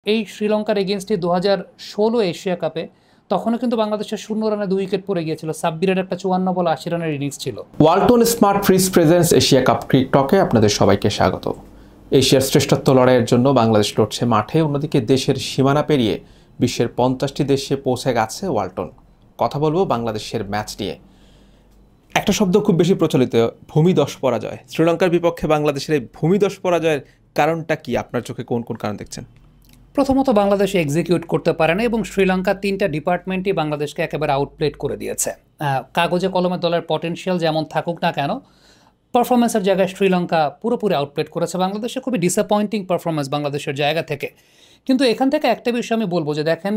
এই শ্রীলঙ্কার এগেনস্টে 2016 এশিয়া কাপে তখনও কিন্তু বাংলাদেশের 0 রানে 2 উইকেট পড়ে গিয়েছিল। সাব্বিরের একটা 54 বল 80 রানের ইনিংস ছিল। Walton smart fridge presence Asia Cup ক্রিকটকে আপনাদের সবাইকে স্বাগত। এশিয়ার শ্রেষ্ঠত্ব লড়াইয়ের জন্য বাংলাদেশ লড়ছে মাঠে, অন্যদিকে দেশের সীমানা পেরিয়ে বিশ্বের 50টি দেশে পৌঁছে গেছে ওয়ালটন। কথা বলবো বাংলাদেশের ম্যাচ নিয়ে। একটা শব্দ খুব বেশি প্রচলিত, ভূমিধস পরাজয়। শ্রীলঙ্কার বিপক্ষে বাংলাদেশের এই ভূমিধস পরাজয়ের কারণটা কি? আপনার চোখে কোন কোন কারণ দেখছেন? প্রথমত, বাংলাদেশ এক্সিকিউট করতে পারে না এবং শ্রীলঙ্কার 3টা ডিপার্টমেন্টই বাংলাদেশকে একেবারে আউটপ্লেড করে দিয়েছে। কাগজে কলমে দলের পটেনশিয়াল যেমন থাকুক না কেন, পারফরমেন্সের জায়গায় শ্রীলঙ্কা পুরোপুরি আউটপ্লেড করেছে বাংলাদেশে। খুবই ডিসঅ্যাপয়েন্টিং পারফরমেন্স বাংলাদেশের জায়গা থেকে। কিন্তু এখান থেকে একটা বিষয় আমি বলবো যে দেখেন,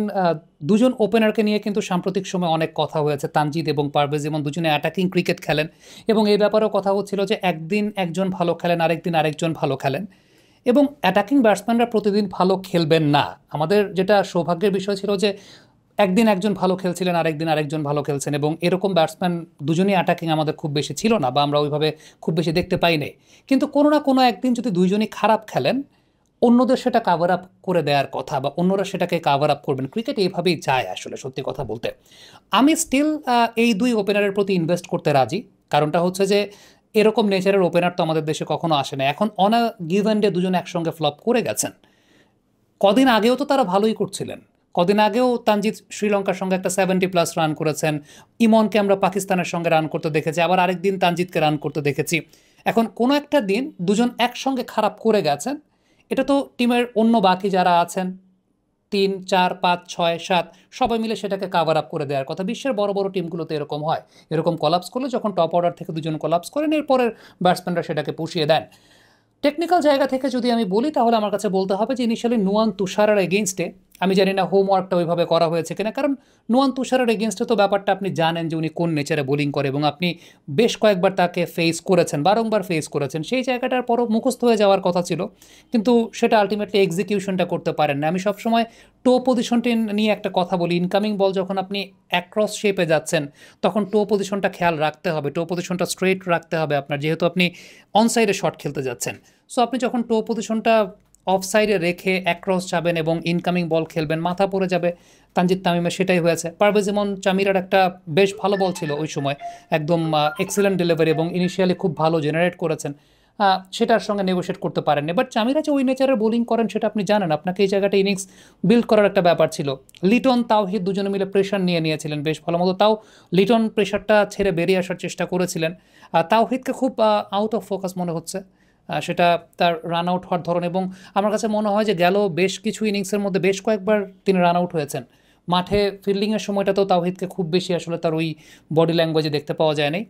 দুজন ওপেনারকে নিয়ে কিন্তু সাম্প্রতিক সময় অনেক কথা হয়েছে। তানজিদ এবং পারভেজ যেমন দুজনে অ্যাটাকিং ক্রিকেট খেলেন এবং এই ব্যাপারেও কথা হচ্ছিল যে একদিন একজন ভালো খেলেন, আরেকদিন আরেকজন ভালো খেলেন এবং অ্যাটাকিং ব্যাটসম্যানরা প্রতিদিন ভালো খেলবেন না। আমাদের যেটা সৌভাগ্যের বিষয় ছিল যে একদিন একজন ভালো খেলছিলেন, আরেকদিন আরেকজন ভালো খেলছেন এবং এরকম ব্যাটসম্যান দুজনই অ্যাটাকিং আমাদের খুব বেশি ছিল না বা আমরা ওইভাবে খুব বেশি দেখতে পাইনি। কিন্তু কোনো না কোনো একদিন যদি দুইজনই খারাপ খেলেন, অন্যদের সেটা কাভার আপ করে দেওয়ার কথা বা অন্যরা সেটাকে কাভার আপ করবেন। ক্রিকেট এইভাবেই চায় আসলে, সত্যি কথা বলতে। আমি স্টিল এই দুই ওপেনারের প্রতি ইনভেস্ট করতে রাজি। কারণটা হচ্ছে যে এরকম নেচারের ওপেনার তো আমাদের দেশে কখনো আসে না। এখন অন আ গিভেন ডে দুজন একসঙ্গে ফ্লপ করে গেছেন। কদিন আগেও তো তারা ভালোই করছিলেন। কদিন আগেও তানজিদ শ্রীলঙ্কার সঙ্গে একটা 70+ রান করেছেন। ইমনকে আমরা পাকিস্তানের সঙ্গে রান করতে দেখেছি, আবার আরেকদিন তানজিদকে রান করতে দেখেছি। এখন কোনো একটা দিন দুজন একসঙ্গে খারাপ করে গেছেন, এটা তো টিমের অন্য বাকি যারা আছেন 3, 4, 5, 6, 7 সবাই মিলে সেটাকে কাভার আপ করে দেওয়ার কথা। বিশ্বের বড় বড় টিমগুলোতে এরকম হয়। এরকম কলাপস করলে যখন টপ অর্ডার থেকে দুজন কলাপস করেন, এরপরের ব্যাটসম্যানরা সেটাকে পুষিয়ে দেন। টেকনিক্যাল জায়গা থেকে যদি আমি বলি তাহলে আমার কাছে বলতে হবে যে ইনিশিয়ালি নুয়ান তুষারের এগেনস্টে আমি জানি না হোমওয়ার্কটা ওইভাবে করা হয়েছে কিনা, কারণ নুয়ান তুষারের এগেনস্টে তো ব্যাপারটা আপনি জানেন যে উনি কোন নেচারে বোলিং করে এবং আপনি বেশ কয়েকবার তাকে ফেস করেছেন, বারংবার ফেস করেছেন। সেই জায়গাটার পরও মুখস্থ হয়ে যাওয়ার কথা ছিল, কিন্তু সেটা আলটিমেটলি এক্সিকিউশনটা করতে পারেন না। আমি সবসময় টো পজিশনটি নিয়ে একটা কথা বলি, ইনকামিং বল যখন আপনি অ্যাক্রস শেপে যাচ্ছেন তখন টো পজিশনটা খেয়াল রাখতে হবে, টো পজিশনটা স্ট্রেট রাখতে হবে আপনার, যেহেতু আপনি অনসাইডে শট খেলতে যাচ্ছেন। সো আপনি যখন টো পজিশনটা অফ সাইডে রেখে অ্যাক্রস যাবেন এবং ইনকামিং বল খেলবেন, মাথা পড়ে যাবে। তানজিদ তামিমের সেটাই হয়েছে। পারভেজ ইমন চামিরার একটা বেশ ভালো বল ছিল ওই সময়, একদম এক্সেলেন্ট ডেলিভারি এবং ইনিশিয়ালি খুব ভালো জেনারেট করেছেন। সেটার সঙ্গে নেগোশিয়েট করতে পারেননি। বাট চামিরা যে ওই নেচারের বোলিং করেন সেটা আপনি জানেন, আপনাকে এই জায়গাটা ইনিংস বিল্ড করার একটা ব্যাপার ছিল। লিটন তাওহিদ দুজনে মিলে প্রেশার নিয়েছিলেন বেশ ভালো মতো। তাও লিটন প্রেশারটা ছেড়ে বেরিয়ে আসার চেষ্টা করেছিলেন। তাওহিদকে খুব আউট অফ ফোকাস মনে হচ্ছে, সেটা তার রান আউট হওয়ার ধরন। এবং আমার কাছে মনে হয় যে গেল বেশ কিছু ইনিংসের মধ্যে বেশ কয়েকবার তিনি রান আউট হয়েছেন। মাঠে ফিল্ডিংয়ের সময়টাতেও তাওহিদকে খুব বেশি আসলে তার ওই বডি ল্যাঙ্গুয়েজে দেখতে পাওয়া যায়নি।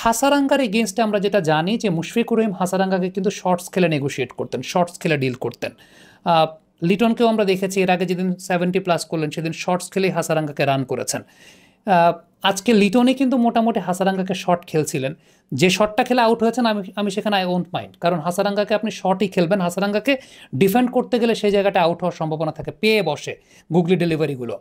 হাসারাঙ্গার এগেনস্টে আমরা যেটা জানি যে মুশফিকুর রহিম হাসারাঙ্গাকে কিন্তু শর্টস খেলে নেগোশিয়েট করতেন, শর্টস খেলে ডিল করতেন। লিটনকেও আমরা দেখেছি এর আগে যেদিন 70+ করলেন সেদিন শর্টস খেলেই হাসারাঙ্গাকে রান করেছেন। আজকে লিটনে কিন্তু মোটামুটি হাসারাঙ্গাকে শট খেলছিলেন। যে শটটা খেলে আউট হয়েছেন আমি সেখানে আই ওন্ট মাইন্ড, কারণ হাসারাঙ্গাকে আপনি শটই খেলবেন। হাসারাঙ্গাকে ডিফেন্ড করতে গেলে সেই জায়গাটা আউট হওয়ার সম্ভাবনা থাকে, পেয়ে বসে গুগলি ডেলিভারিগুলো।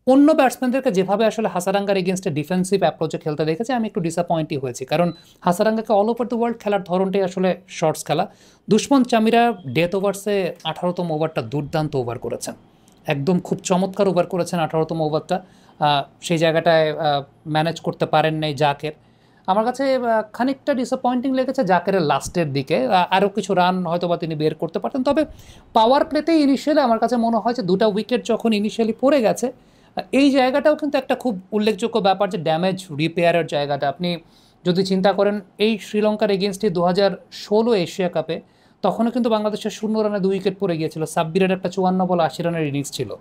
অন্য ব্যাটসম্যানদেরকে যেভাবে আসলে হাসারাঙ্গার এগেনস্টে ডিফেন্সিভ অ্যাপ্রোচে খেলতে দেখেছি আমি একটু ডিসঅ্যাপয়েন্টই হয়েছি, কারণ হাসারাঙ্গাকে অল ওভার দ্য ওয়ার্ল্ড খেলার ধরনটাই আসলে শর্টস খেলা। দুশমন চামিরা ডেথ ওভার্সে 18তম ওভারটা দুর্দান্ত ওভার করেছেন, একদম খুব চমৎকার ওভার করেছেন 18তম ওভারটা। সেই জায়গাটায় ম্যানেজ করতে পারেন নাই জাকের। আমার কাছে খানিকটা ডিসঅ্যাপয়েন্টিং লেগেছে জাকেরের লাস্টের দিকে। আরও কিছু রান হয়তো বা তিনি বের করতে পারতেন, তবে পাওয়ার প্লেতেই ইনিশিয়ালি আমার কাছে মনে হয় যে 2টা উইকেট যখন ইনিশিয়ালি পড়ে গেছে, এই জায়গাটাও কিন্তু একটা খুব উল্লেখযোগ্য ব্যাপার যে ড্যামেজ রিপেয়ারের জায়গাটা। আপনি যদি চিন্তা করেন এই শ্রীলঙ্কার এগেনস্টে 2016 এশিয়া কাপে তখনও কিন্তু বাংলাদেশের 0 রানে 2 উইকেট পড়ে গিয়েছিল। সাব্বিরের একটা 54 বল 80 রানের ইনিংস ছিল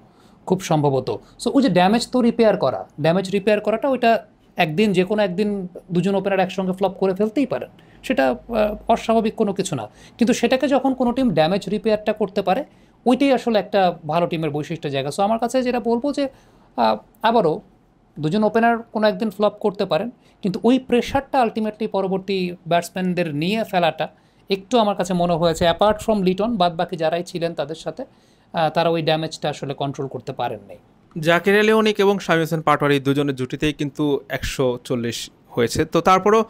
খুব সম্ভবত। সো ওই যে ড্যামেজ তো রিপেয়ার করা, ড্যামেজ রিপেয়ার করাটা ওইটা একদিন যে কোনো একদিন দুজন ওপেনার একসঙ্গে ফ্লপ করে ফেলতেই পারেন, সেটা অস্বাভাবিক কোনো কিছু না। কিন্তু সেটাকে যখন কোনো টিম ড্যামেজ রিপেয়ারটা করতে পারে, ওইটাই আসলে একটা ভালো টিমের বৈশিষ্ট্য জায়গা। সো আমার কাছে যেটা বলবো যে আবারও দুজন ওপেনার কোনো একদিন ফ্লপ করতে পারেন, কিন্তু ওই প্রেশারটা আলটিমেটলি পরবর্তী ব্যাটসম্যানদের নিয়ে ফেলাটা একটু আমার কাছে মনে হয়েছে, অ্যাপার্ট ফ্রম লিটন বাদ বাকি যারাই ছিলেন তাদের সাথে তারা ওই ড্যামেজটা আসলে কন্ট্রোল করতে পারেননি। জাকির আলী অনিক এবং শামীম হোসেন পাটোয়ারি দুজনের জুটিতেই কিন্তু 140 হয়েছে। তো তারপরও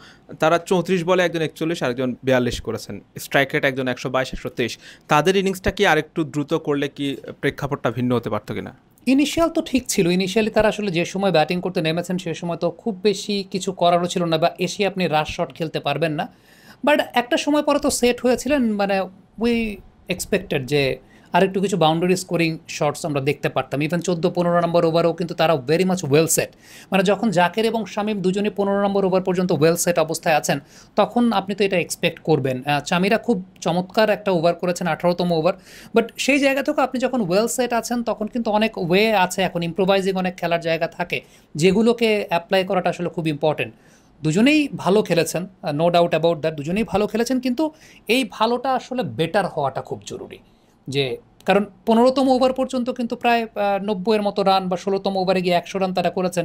তারা 34 বলে একজন 41, আরেকজন 42 করেছেন। স্ট্রাইক রেট একজন 122, 123। তাদের ইনিংসটা কি আরেকটু দ্রুত করলে কি প্রেক্ষাপটটা ভিন্ন হতে পারতো কিনা? ইনিশিয়াল তো ঠিক ছিল, ইনিশিয়ালি তারা আসলে যে সময় ব্যাটিং করতে নেমেছেন সে সময় তো খুব বেশি কিছু করারও ছিল না, বা এসে আপনি রাশ শট খেলতে পারবেন না। বাট একটা সময় পরে তো সেট হয়েছিলেন, মানে উই এক্সপেক্টেড যে আরেকটু কিছু বাউন্ডারি স্কোরিং শটস আমরা দেখতে পারতাম। ইভেন 14-15 নম্বর ওভারেও কিন্তু তারা ভেরি মাচ ওয়েল সেট, মানে যখন জাকের এবং শামীম দুজনই 15 নম্বর ওভার পর্যন্ত ওয়েল সেট অবস্থায় আছেন তখন আপনি তো এটা এক্সপেক্ট করবেন। চামিরা খুব চমৎকার একটা ওভার করেছেন, 18তম ওভার। বাট সেই জায়গা থেকে আপনি যখন ওয়েল সেট আছেন তখন কিন্তু অনেক ওয়ে আছে, এখন ইম্প্রোভাইজিং অনেক খেলার জায়গা থাকে যেগুলোকে অ্যাপ্লাই করাটা আসলে খুব ইম্পর্টেন্ট। দুজনেই ভালো খেলেছেন, নো ডাউট অ্যাবাউট দ্যাট, দুজনেই ভালো খেলেছেন, কিন্তু এই ভালোটা আসলে বেটার হওয়াটা খুব জরুরি। যে কারণ 15তম ওভার পর্যন্ত কিন্তু প্রায় 90-এর মতো রান, বা 16তম ওভারে গিয়ে 100 রান তারা করেছেন।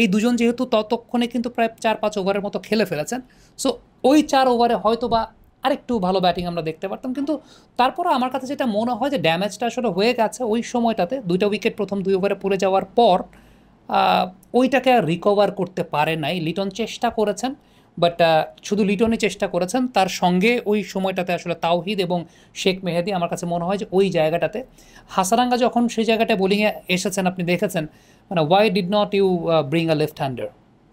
এই দুজন যেহেতু ততক্ষণে কিন্তু প্রায় 4-5 ওভারের মতো খেলে ফেলেছেন, সো ওই 4 ওভারে হয়তো বা আরেকটু ভালো ব্যাটিং আমরা দেখতে পারতাম। কিন্তু তারপরও আমার কাছে যেটা মনে হয় যে ড্যামেজটা আসলে হয়ে গেছে ওই সময়টাতে, 2টা উইকেট প্রথম 2 ওভারে পড়ে যাওয়ার পর ওইটাকে আর রিকভার করতে পারে নাই। লিটন চেষ্টা করেছেন, বাট শুধু লিটনই চেষ্টা করেছেন, তার সঙ্গে ওই সময়টাতে আসলে তাওহিদ এবং শেখ মেহেদী, আমার কাছে মনে হয় যে ওই জায়গাটাতে হাসারাঙ্গা যখন সেই জায়গাটায় বোলিংয়ে এসেছেন আপনি দেখেছেন, মানে why did not you bring a left hander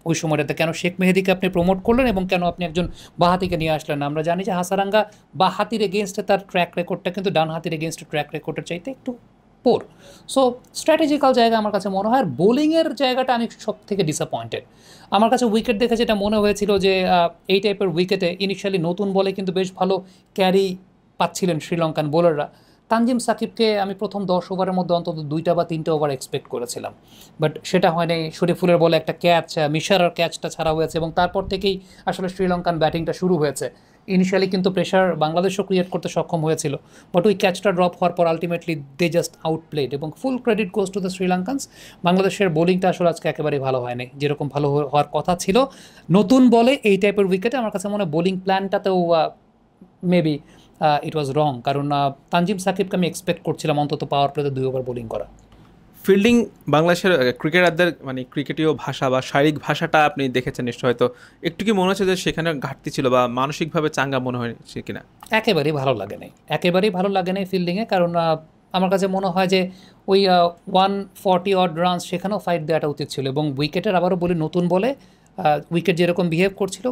ওই সময়টাতে, কেন শেখ মেহেদীকে আপনি প্রমোট করলেন এবং কেন আপনি একজন বাঁহাতিকে নিয়ে আসলেন? আমরা জানি যে হাসারাঙ্গা বাঁহাতির এগেনস্টে তার ট্র্যাক রেকর্ডটা কিন্তু ডান হাতির এগেনস্টে ট্র্যাক রেকর্ডের চাইতে একটু পোর। সো স্ট্র্যাটেজিক্যাল জায়গা আমার কাছে মনে হয়। আর বোলিংয়ের জায়গাটা আমি সব থেকে ডিসঅ্যাপয়েন্টেড। আমার কাছে উইকেট দেখে যেটা মনে হয়েছিল যে এই টাইপের উইকেটে ইনিশিয়ালি নতুন বলে কিন্তু বেশ ভালো ক্যারি পাচ্ছিলেন শ্রীলঙ্কান বোলাররা। তানজিম সাকিবকে আমি প্রথম 10 ওভারের মধ্যে অন্তত 2টা বা 3টে ওভার এক্সপেক্ট করেছিলাম, বাট সেটা হয়নি। শরীফুলের বলে একটা ক্যাচ, মিশারার ক্যাচটা ছাড়া হয়েছে, এবং তারপর থেকেই আসলে শ্রীলঙ্কান ব্যাটিংটা শুরু হয়েছে। ইনিশিয়ালি কিন্তু প্রেশার বাংলাদেশও ক্রিয়েট করতে সক্ষম হয়েছিল, বাট ওই ক্যাচটা ড্রপ হওয়ার পর আলটিমেটলি দে জাস্ট আউটপ্লেড, এবং full credit goes to the Sri Lankans. বাংলাদেশের বোলিংটা আসলে আজকে একেবারেই ভালো হয়নি, যেরকম ভালো হওয়ার কথা ছিল। নতুন বলে এই টাইপের উইকেটে আমার কাছে মনে হয় বোলিং প্ল্যানটাতেও মেবি ইট ওয়াজ রং, কারণ তানজিম সাকিবকে আমি এক্সপেক্ট করছিলাম অন্তত পাওয়ার প্লেতে 2 ওভার বোলিং করা। ফিল্ডিং বাংলাদেশের ক্রিকেটারদের মানে ক্রিকেটীয় ভাষা বা শারীরিক ভাষাটা আপনি দেখেছেন নিশ্চয়, হয়তো একটু কি মনে হচ্ছে যে সেখানে ঘাটতি ছিল বা মানসিকভাবে চাঙ্গা মনে হয়েছে কিনা? একেবারেই ভালো লাগে নাই, একেবারেই ভালো লাগে নাই ফিল্ডিংয়ে, কারণ আমার কাছে মনে হয় যে ওই 140 অড রানস সেখানেও ফাইট দেওয়াটা উচিত ছিল। এবং উইকেটের আবারও বলি, নতুন বলে উইকেট যেরকম বিহেভ করছিল,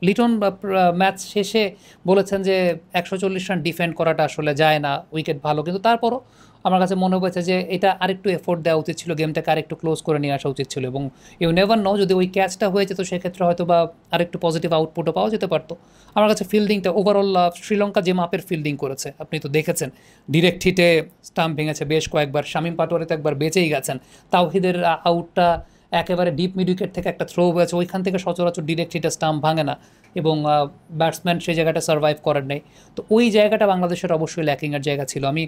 লিটন ম্যাচ শেষে বলেছেন যে 140 রান ডিফেন্ড করাটা আসলে যায় না, উইকেট ভালো, কিন্তু তারপরও আমার কাছে মনে হয়েছে যে এটা আরেকটু এফোর্ট দেওয়া উচিত ছিল, গেমটাকে আরেকটু ক্লোজ করে নিয়ে আসা উচিত ছিল। এবং ইউ নেভার নো, যদি ওই ক্যাচটা হয়ে যেত সেক্ষেত্রে হয়তো বা আরেকটু পজিটিভ আউটপুটও পাওয়া যেতে পারতো। আমার কাছে ফিল্ডিংটা ওভারঅল, শ্রীলঙ্কা যে মাপের ফিল্ডিং করেছে আপনি তো দেখেছেন, ডিরেক্ট হিটে স্টাম্প ভেঙেছে বেশ কয়েকবার, শামীম পাটোয়ারি তো একবার বেঁচেই গেছেন, তাওহিদের আউটটা একেবারে ডিপ মিড উইকেট থেকে একটা থ্রো হয়েছে, ওইখান থেকে সচরাচর ডিরেক্ট হিটে স্টাম্প ভাঙে না, এবং ব্যাটসম্যান সেই জায়গাটা সার্ভাইভ করার নেই। তো ওই জায়গাটা বাংলাদেশের অবশ্যই ল্যাকিংয়ের জায়গা ছিল। আমি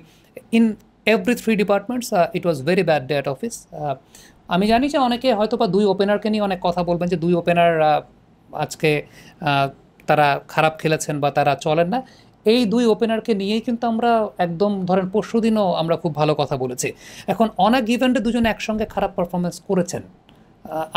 in every 3 departments it was very bad day at office. আমি জানি যে অনেকে হয়তো বা 2 ওপেনারকে নিয়ে অনেক কথা বলবেন যে 2 ওপেনার আজকে তারা খারাপ খেলেছেন বা তারা চলেন না। এই 2 ওপেনারকে নিয়েই কিন্তু আমরা একদম ধরেন পরশুদিনও আমরা খুব ভালো কথা বলেছি। এখন অনেক ইভেন্টে দুজন একসঙ্গে খারাপ পারফরমেন্স করেছেন,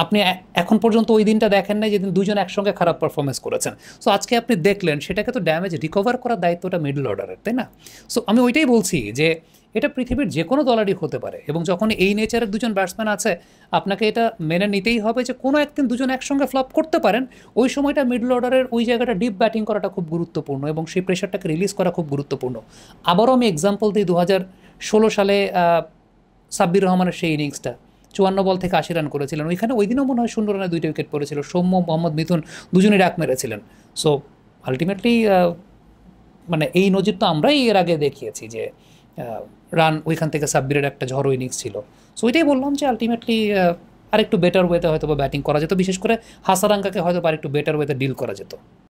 আপনি এখন পর্যন্ত ওই দিনটা দেখেন নাই যেদিন দুজন একসঙ্গে খারাপ পারফরমেন্স করেছেন। সো আজকে আপনি দেখলেন, সেটাকে তো ড্যামেজ রিকভার করার দায়িত্বটা মিডল অর্ডারের, তাই না? সো আমি ওইটাই বলছি যে এটা পৃথিবীর যে কোনো দলেরই হতে পারে, এবং যখন এই নেচারের দুজন ব্যাটসম্যান আছে আপনাকে এটা মেনে নিতেই হবে যে কোনো একদিন দুজন একসঙ্গে ফ্লপ করতে পারেন। ওই সময়টা মিডল অর্ডারের ওই জায়গাটা ডিপ ব্যাটিং করাটা খুব গুরুত্বপূর্ণ, এবং সেই প্রেশারটাকে রিলিজ করা খুব গুরুত্বপূর্ণ। আবারও আমি এক্সাম্পল দিই 2016 সালে সাব্বির রহমানের সেই ইনিংসটা, 54 বল থেকে 80 রান করেছিলেন। ওইখানে ওই দিনও মনে হয় 0 রানে 2টা উইকেট পড়েছিল, সৌম্য, মোহাম্মদ মিথুন দুজনেই ডাক মেরেছিলেন। সো আলটিমেটলি মানে এই নজির তো আমরাই এর আগে দেখিয়েছি যে রান ওইখান থেকে সাব্বিরের একটা ঝড়ো ইনিংস ছিল। সো ওইটাই বললাম যে আলটিমেটলি আরেকটু বেটার ওয়েতে হয়তো বা ব্যাটিং করা যেত, বিশেষ করে হাসারাঙ্গাকে হয়তো বা আরেকটু বেটার ওয়েতে ডিল করা যেত।